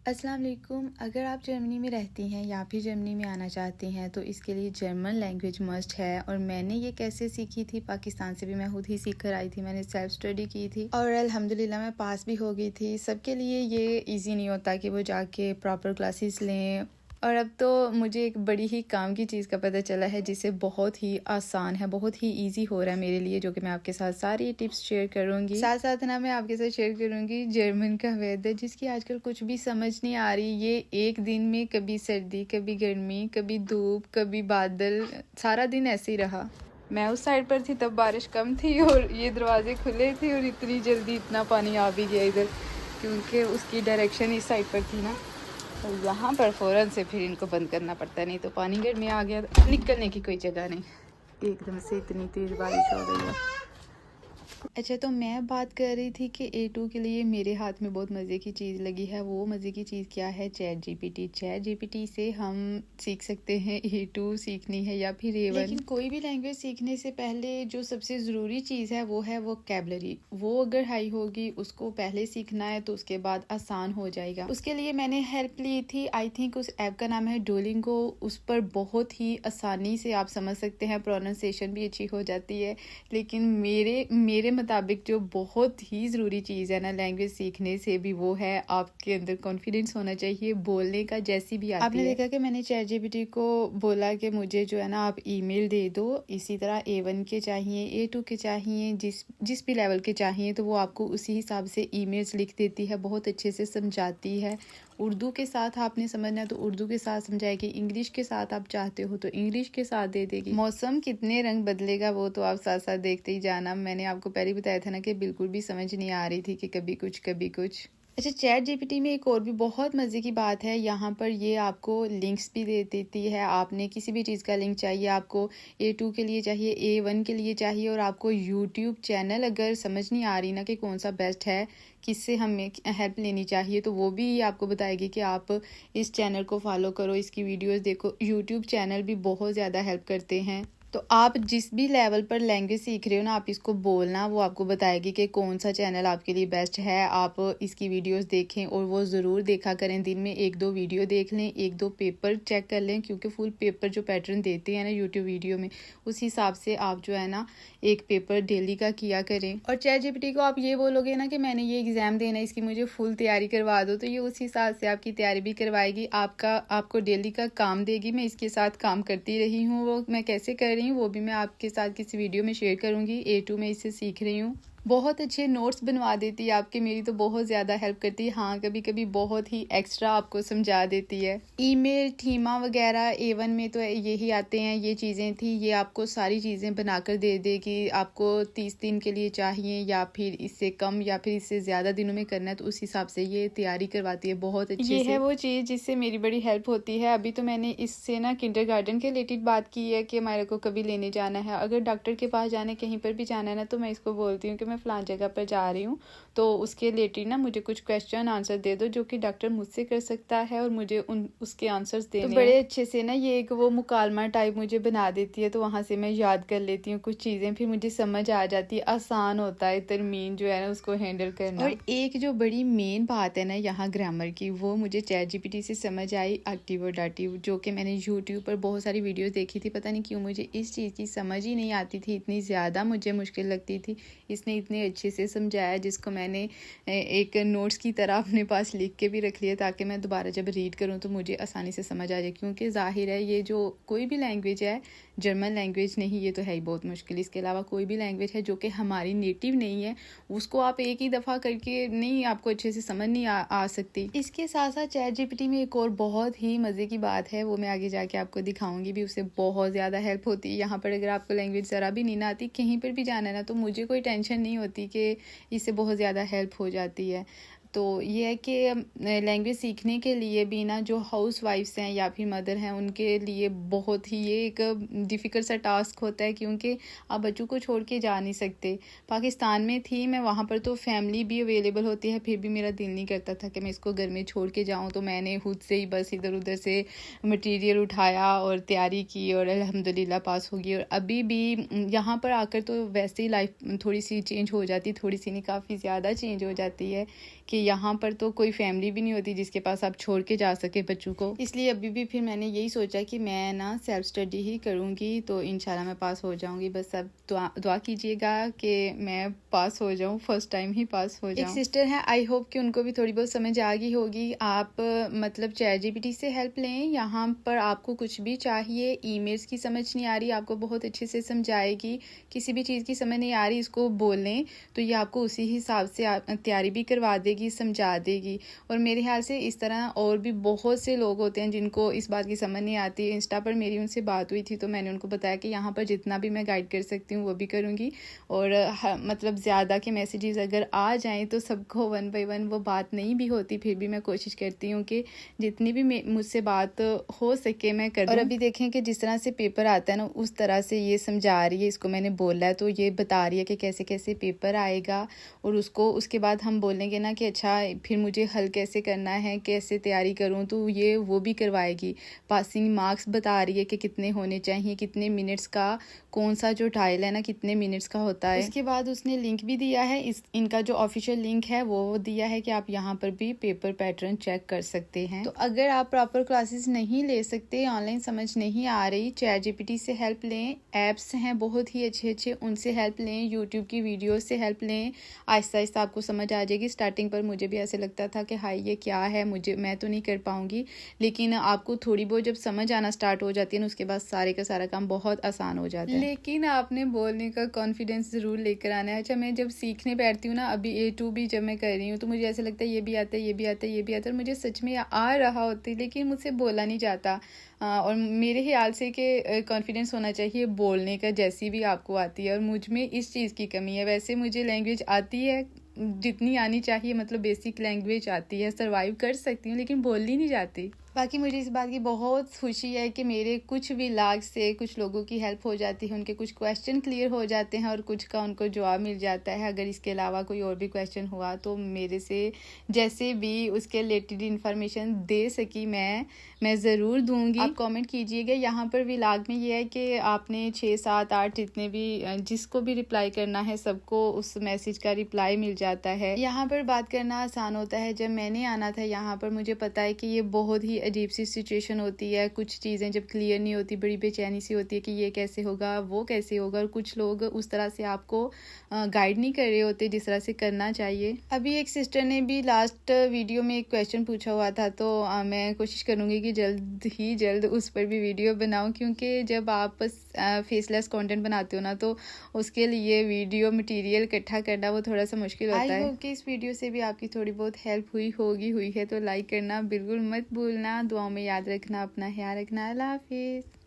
अस्सलाम वालेकुम। अगर आप जर्मनी में रहती हैं या फिर जर्मनी में आना चाहती हैं तो इसके लिए जर्मन लैंग्वेज मस्ट है। और मैंने ये कैसे सीखी थी, पाकिस्तान से भी मैं खुद ही सीख कर आई थी। मैंने सेल्फ स्टडी की थी और अल्हम्दुलिल्लाह मैं पास भी हो गई थी। सबके लिए ये इजी नहीं होता कि वो जाके प्रॉपर क्लासेस लें। और अब तो मुझे एक बड़ी ही काम की चीज़ का पता चला है जिससे बहुत ही आसान है, बहुत ही इजी हो रहा है मेरे लिए, जो कि मैं आपके साथ सारी टिप्स शेयर करूँगी। साथ साथ ना मैं आपके साथ शेयर करूँगी जर्मन का वेदर, जिसकी आजकल कुछ भी समझ नहीं आ रही। ये एक दिन में कभी सर्दी, कभी गर्मी, कभी धूप, कभी बादल, सारा दिन ऐसे ही रहा। मैं उस साइड पर थी तब बारिश कम थी और ये दरवाजे खुले थे और इतनी जल्दी इतना पानी आ भी गया इधर, क्योंकि उसकी डायरेक्शन इस साइड पर थी ना। तो यहाँ पर फ़ौरन से फिर इनको बंद करना पड़ता है, नहीं तो पानी गेट में आ गया तो निकलने की कोई जगह नहीं। एकदम से इतनी तेज़ बारिश हो रही है। अच्छा, तो मैं बात कर रही थी कि A2 के लिए मेरे हाथ में बहुत मज़े की चीज़ लगी है। वो मज़े की चीज़ क्या है? Chat GPT. चैट जीपीटी से हम सीख सकते हैं A2 सीखनी है या फिर A1। लेकिन कोई भी लैंग्वेज सीखने से पहले जो सबसे ज़रूरी चीज़ है वो है वोकैबुलरी। वो अगर हाई होगी, उसको पहले सीखना है तो उसके बाद आसान हो जाएगा। उसके लिए मैंने हेल्प ली थी, आई थिंक उस ऐप का नाम है डुओलिंगो। उस पर बहुत ही आसानी से आप समझ सकते हैं, प्रोनाउंसिएशन भी अच्छी हो जाती है। लेकिन मेरे मुताबिक जो बहुत ही ज़रूरी चीज़ है ना लैंग्वेज सीखने से भी, वो है आपके अंदर कॉन्फिडेंस होना चाहिए बोलने का, जैसी भी आती है। आपने देखा कि मैंने चैट जीपीटी को बोला कि मुझे जो है ना आप ईमेल दे दो, इसी तरह A1 के चाहिए, A2 के चाहिए, जिस भी लेवल के चाहिए, तो वो आपको उसी हिसाब से ईमेल्स लिख देती है, बहुत अच्छे से समझाती है। उर्दू के साथ आपने समझना है तो उर्दू के साथ समझाएगी, इंग्लिश के साथ आप चाहते हो तो इंग्लिश के साथ दे देगी। मौसम कितने रंग बदलेगा वो तो आप साथ साथ देखते ही जाना। मैंने आपको पहले बताया था ना कि बिल्कुल भी समझ नहीं आ रही थी कि कभी कुछ कभी कुछ। अच्छा, चैट जीपीटी में एक और भी बहुत मज़े की बात है, यहाँ पर ये आपको लिंक्स भी दे देती है। आपने किसी भी चीज़ का लिंक चाहिए, आपको A2 के लिए चाहिए, A1 के लिए चाहिए, और आपको यूट्यूब चैनल अगर समझ नहीं आ रही ना कि कौन सा बेस्ट है, किससे हमें हेल्प लेनी चाहिए, तो वो भी आपको बताएगी कि आप इस चैनल को फॉलो करो, इसकी वीडियोस देखो। यूट्यूब चैनल भी बहुत ज़्यादा हेल्प करते हैं। तो आप जिस भी लेवल पर लैंग्वेज सीख रहे हो ना, आप इसको बोलना, वो आपको बताएगी कि कौन सा चैनल आपके लिए बेस्ट है। आप इसकी वीडियोस देखें और वो ज़रूर देखा करें। दिन में 1-2 वीडियो देख लें, 1-2 पेपर चेक कर लें, क्योंकि फुल पेपर जो पैटर्न देते हैं ना यूट्यूब वीडियो में, उस हिसाब से आप जो है ना एक पेपर डेली का किया करें। और चैट जीपीटी को आप ये बोलोगे ना कि मैंने ये एग्ज़ाम देना है, इसकी मुझे फुल तैयारी करवा दो, तो ये उस हिसाब से आपकी तैयारी भी करवाएगी, आपको डेली का काम देगी। मैं इसके साथ काम करती रही हूँ, वो मैं कैसे कर रही हूँ वो भी मैं आपके साथ किसी वीडियो में शेयर करूँगी। A2 में इससे सीख रही हूँ। बहुत अच्छे नोट्स बनवा देती है आपके, मेरी तो बहुत ज़्यादा हेल्प करती है। हाँ, कभी कभी बहुत ही एक्स्ट्रा आपको समझा देती है। ईमेल, थीमा वगैरह A1 में तो यही आते हैं, ये चीज़ें थी। ये आपको सारी चीज़ें बनाकर दे देगी। आपको 30 दिन के लिए चाहिए या फिर इससे कम या फिर इससे ज़्यादा दिनों में करना है, तो उस हिसाब से ये तैयारी करवाती है बहुत अच्छे से। ये है वो चीज़ जिससे मेरी बड़ी हेल्प होती है। अभी तो मैंने इससे ना किंडरगार्टन के रिलेटेड बात की है कि हमारे को कभी लेने जाना है, अगर डॉक्टर के पास जाना है, कहीं पर भी जाना है ना, तो मैं इसको बोलती हूँ कि मैं फ़लाँ जगह पर जा रही हूँ, तो उसके रिलेटेड ना मुझे कुछ क्वेश्चन आंसर दे दो, जो कि डॉक्टर मुझसे कर सकता है और मुझे उसके आंसर्स देने हैं। तो बड़े अच्छे से ना ये एक वो मुकालमा टाइप मुझे बना देती है, तो वहाँ से मैं याद कर लेती हूँ कुछ चीज़ें, फिर मुझे समझ आ जाती है। आसान होता है तरमीन जो है ना उसको हैंडल करना। और एक जो बड़ी मेन बात है ना यहाँ ग्रामर की, वो मुझे चैट जीपीटी से समझ आई, एक्टिव और डाटिव, जो कि मैंने यूट्यूब पर बहुत सारी वीडियोस देखी थी। पता नहीं क्यों मुझे इस चीज़ की समझ ही नहीं आती थी, इतनी ज़्यादा मुझे मुश्किल लगती थी। इसने इतने अच्छे से समझाया, जिसको मैंने एक नोट्स की तरह अपने पास लिख के भी रख लिया, ताकि मैं दोबारा जब रीड करूँ तो मुझे आसानी से समझ आ जाए। क्योंकि जाहिर है ये जो कोई भी लैंग्वेज है, जर्मन लैंग्वेज नहीं, ये तो है ही बहुत मुश्किल। इसके अलावा कोई भी लैंग्वेज है जो कि हमारी नेटिव नहीं है, उसको आप एक ही दफ़ा करके नहीं, आपको अच्छे से समझ नहीं आ सकती। इसके साथ साथ चैट जीपीटी में एक और बहुत ही मज़े की बात है, वो मैं आगे जाके आपको दिखाऊंगी भी, उससे बहुत ज़्यादा हेल्प होती है। यहाँ पर अगर आपको लैंग्वेज ज़रा भी नहीं आती, कहीं पर भी जाना है ना, तो मुझे कोई टेंशन नहीं होती कि इससे बहुत ज़्यादा हेल्प हो जाती है। तो ये है कि लैंग्वेज सीखने के लिए भी ना, जो हाउस वाइफ्स हैं या फिर मदर हैं, उनके लिए बहुत ही ये एक डिफ़िकल्ट सा टास्क होता है, क्योंकि आप बच्चों को छोड़ के जा नहीं सकते। पाकिस्तान में थी मैं, वहाँ पर तो फैमिली भी अवेलेबल होती है, फिर भी मेरा दिल नहीं करता था कि मैं इसको घर में छोड़ के जाऊँ, तो मैंने खुद से ही बस इधर उधर से मटेरियल उठाया और तैयारी की और अल्हम्दुलिल्लाह पास होगी। और अभी भी यहाँ पर आकर तो वैसे ही लाइफ थोड़ी सी चेंज हो जाती, थोड़ी सी नहीं, काफ़ी ज़्यादा चेंज हो जाती है, कि यहाँ पर तो कोई फैमिली भी नहीं होती जिसके पास आप छोड़ के जा सके बच्चों को, इसलिए अभी भी फिर मैंने यही सोचा कि मैं ना सेल्फ स्टडी ही करूँगी, तो इंशाल्लाह मैं पास हो जाऊँगी। बस अब दुआ कीजिएगा कि मैं पास हो जाऊँ, फर्स्ट टाइम ही पास हो जाऊँ। एक सिस्टर है, आई होप कि उनको भी थोड़ी बहुत समझ आ गई होगी। आप मतलब ChatGPT से हेल्प लें, यहाँ पर आपको कुछ भी चाहिए, ईमेल्स की समझ नहीं आ रही आपको बहुत अच्छे से समझाएगी, किसी भी चीज़ की समझ नहीं आ रही इसको बोलें तो ये आपको उसी हिसाब से तैयारी भी करवा देगी, समझा देगी। और मेरे ख्याल से इस तरह और भी बहुत से लोग होते हैं जिनको इस बात की समझ नहीं आती। इंस्टा पर मेरी उनसे बात हुई थी तो मैंने उनको बताया कि यहाँ पर जितना भी मैं गाइड कर सकती हूँ वो भी करूँगी, और मतलब ज़्यादा के मैसेजेस अगर आ जाएँ तो सबको 1 बाय 1 वो बात नहीं भी होती, फिर भी मैं कोशिश करती हूँ कि जितनी भी मुझसे बात हो सके मैं कर दूँ। और अभी देखें कि जिस तरह से पेपर आता है ना उस तरह से ये समझा रही है, इसको मैंने बोला है तो ये बता रही है कि कैसे कैसे पेपर आएगा, और उसके बाद हम बोलेंगे ना कि अच्छा फिर मुझे हल कैसे करना है, कैसे तैयारी करूं, तो ये वो भी करवाएगी। पासिंग मार्क्स बता रही है कि कितने होने चाहिए, कितने मिनट्स का कौन सा जो ट्रायल है ना कितने मिनट्स का होता है। उसके बाद उसने लिंक भी दिया है, इनका जो ऑफिशियल लिंक है वो दिया है कि आप यहाँ पर भी पेपर पैटर्न चेक कर सकते हैं। तो अगर आप प्रॉपर क्लासेस नहीं ले सकते, ऑनलाइन समझ नहीं आ रही, ChatGPT से हेल्प लें, ऐप्स हैं बहुत ही अच्छे अच्छे उनसे हेल्प लें, यूट्यूब की वीडियो से हेल्प लें, आहिस्ता आहिस्ता आपको समझ आ जाएगी। स्टार्टिंग पर मुझे भी ऐसे लगता था कि हाय ये क्या है, मैं तो नहीं कर पाऊंगी, लेकिन आपको थोड़ी बहुत जब समझ आना स्टार्ट हो जाती है ना उसके बाद सारे का सारा काम बहुत आसान हो जाता है। लेकिन आपने बोलने का कॉन्फिडेंस ज़रूर लेकर आना है। अच्छा मैं जब सीखने बैठती हूँ ना, अभी A2 भी जब मैं कर रही हूँ तो मुझे ऐसा लगता है ये भी आता है, ये भी आता है, ये भी आता है, और मुझे सच में आ रहा होता है लेकिन मुझसे बोला नहीं जाता। और मेरे ख्याल से कि कॉन्फिडेंस होना चाहिए बोलने का, जैसी भी आपको आती है, और मुझ में इस चीज़ की कमी है। वैसे मुझे लैंग्वेज आती है जितनी आनी चाहिए, मतलब बेसिक लैंग्वेज आती है, सर्वाइव कर सकती हूँ, लेकिन बोलनी नहीं जाती। बाकी मुझे इस बात की बहुत खुशी है कि मेरे कुछ भी लाग से कुछ लोगों की हेल्प हो जाती है, उनके कुछ क्वेश्चन क्लियर हो जाते हैं और कुछ का उनको जवाब मिल जाता है। अगर इसके अलावा कोई और भी क्वेश्चन हुआ तो मेरे से जैसे भी उसके रिलेटेड इन्फॉर्मेशन दे सकी मैं ज़रूर दूंगी। आप कमेंट कीजिएगा। यहाँ पर व्लॉग में ये है कि आपने 6, 7, 8 जितने भी जिसको भी रिप्लाई करना है सबको उस मैसेज का रिप्लाई मिल जाता है। यहाँ पर बात करना आसान होता है। जब मैंने आना था यहाँ पर मुझे पता है कि ये बहुत ही अजीब सी सिचुएशन होती है, कुछ चीज़ें जब क्लियर नहीं होती बड़ी बेचैनी सी होती है कि ये कैसे होगा वो कैसे होगा, और कुछ लोग उस तरह से आपको गाइड नहीं कर रहे होते जिस तरह से करना चाहिए। अभी एक सिस्टर ने भी लास्ट वीडियो में एक क्वेश्चन पूछा हुआ था, तो मैं कोशिश करूँगी कि जल्द उस पर भी वीडियो बनाऊँ, क्योंकि जब आप फेसलेस कंटेंट बनाते हो ना तो उसके लिए वीडियो मटेरियल इकट्ठा करना वो थोड़ा सा मुश्किल होता है। आई होप कि इस वीडियो से भी आपकी थोड़ी बहुत हेल्प हुई है तो लाइक करना बिल्कुल मत भूलना, दुआओं में याद रखना, अपना ख्याल रखना। अल्लाह हाफिज़।